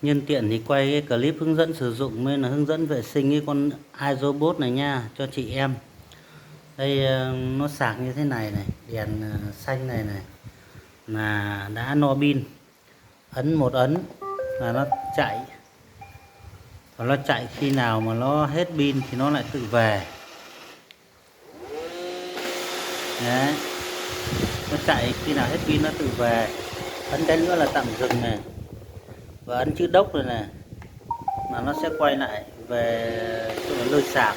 Nhân tiện thì quay cái clip hướng dẫn sử dụng nên là hướng dẫn vệ sinh cái con iRobot này nha cho chị em. Đây nó sạc như thế này này, đèn xanh này này là đã no pin. Ấn một ấn là nó chạy. Và nó chạy khi nào mà nó hết pin thì nó lại tự về. Đấy. Nó chạy khi nào hết pin nó tự về. Ấn cái nữa là tạm dừng này. Và ấn chữ đốc rồi này là nó sẽ quay lại về chỗ nơi sạc.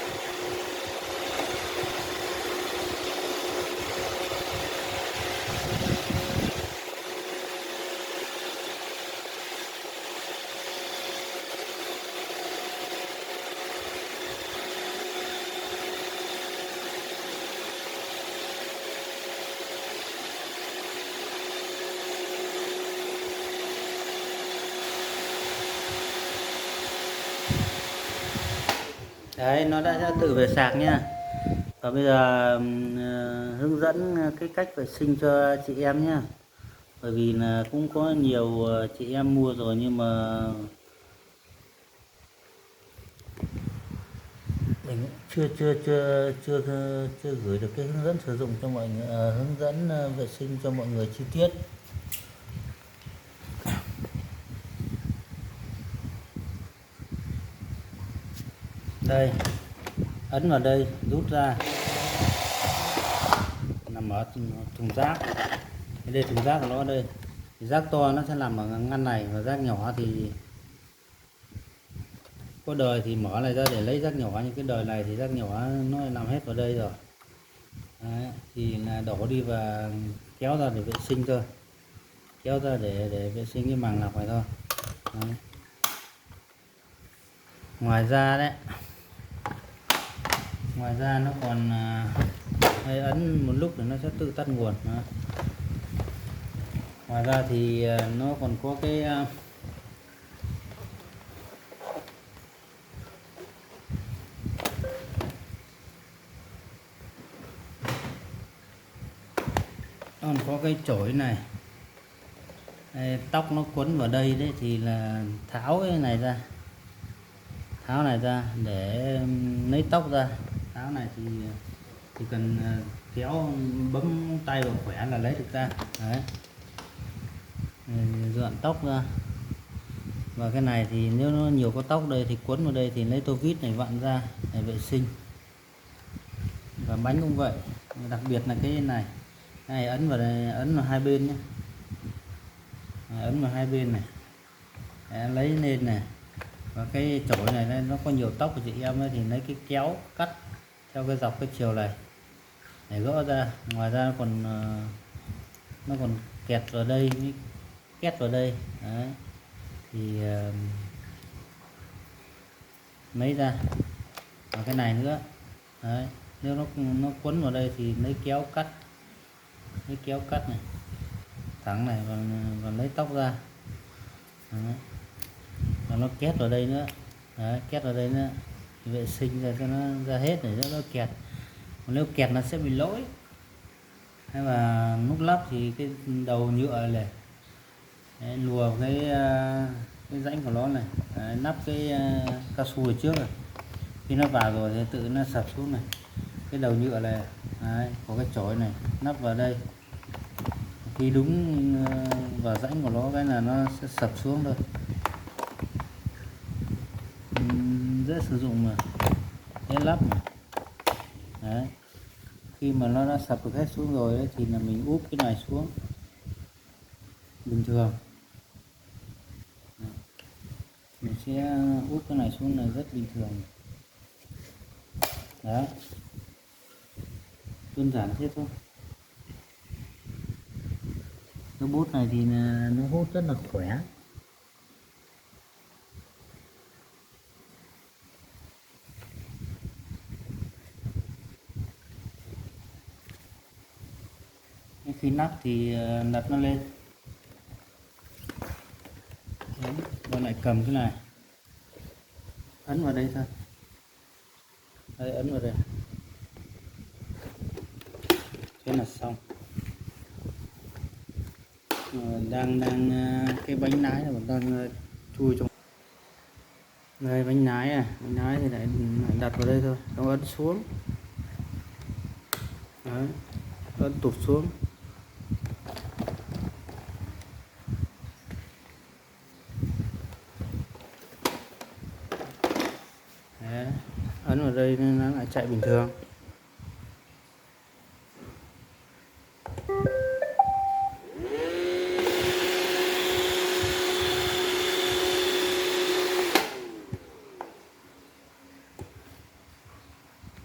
Đấy, nó đã tự về sạc nha. Và bây giờ hướng dẫn cái cách vệ sinh cho chị em nhé. Bởi vì là cũng có nhiều chị em mua rồi nhưng mà mình chưa gửi được cái hướng dẫn sử dụng cho mọi người, hướng dẫn vệ sinh cho mọi người chi tiết. Đây, ấn vào đây, rút ra, nằm ở thùng rác. Đây thùng rác của nó đây. Thì rác to nó sẽ nằm ở ngăn này, và rác nhỏ thì có đời thì mở này ra để lấy rác nhỏ, nhưng cái đời này thì rác nhỏ nó nằm hết vào đây rồi. Đấy, thì là đổ đi và kéo ra để vệ sinh thôi, kéo ra để vệ sinh cái màng lọc này thôi. Đấy. Ngoài ra nó còn hay ấn một lúc thì nó sẽ tự tắt nguồn. Đó. Ngoài ra thì nó còn có cái chổi này. Đây, tóc nó quấn vào đây đấy thì là tháo cái này ra, để lấy tóc ra. Tháo này thì chỉ cần kéo bấm tay vào khỏe là lấy được ra. Đấy. Dọn tóc ra. Và cái này thì nếu nó nhiều có tóc đây thì quấn vào đây thì lấy tô vít này vặn ra để vệ sinh. Và bánh cũng vậy, đặc biệt là cái này ấn vào đây, ấn vào hai bên nhé. Ấn vào hai bên này để lấy lên này. Và cái chổi này nó có nhiều tóc của chị em ấy, thì lấy cái kéo cắt theo cái dọc cái chiều này để gỡ ra. Ngoài ra nó còn kẹt vào đây, két vào đây. Đấy. Thì lấy ra. Và cái này nữa. Đấy. Nếu nó quấn vào đây thì lấy kéo cắt này thẳng này và lấy tóc ra. Đấy. Và nó két vào đây nữa. Đấy, két vào đây nữa thì vệ sinh ra cho nó ra hết để cho nó kẹt. Còn nếu kẹt nó sẽ bị lỗi. Hay là nút lắp thì cái đầu nhựa này đấy, lùa cái rãnh của nó này. Đấy, nắp cái cao su ở trước này. Khi nó vào rồi thì tự nó sập xuống này. Cái đầu nhựa này đấy, có cái chổi này nắp vào đây. Khi đúng vào rãnh của nó cái là nó sẽ sập xuống thôi. Dễ sử dụng mà, dễ lắp mà. Đấy. Khi mà nó đã sập được hết xuống rồi ấy, thì là mình úp cái này xuống bình thường. Đấy. Mình sẽ úp cái này xuống là rất bình thường. Đấy, đơn giản thế thôi. Cái bút này thì nó hút rất là khỏe. Khi nắp thì lật nó lên. Đấy, và lại cầm cái này ấn vào đây thôi. Đây, ấn vào đây thế là xong. Đang cái bánh lái là còn đang chui trong đây. Bánh lái thì lại đặt vào đây thôi, xong ấn xuống. Đấy, ấn tụt xuống. Đấy, ấn vào đây nó lại chạy bình thường.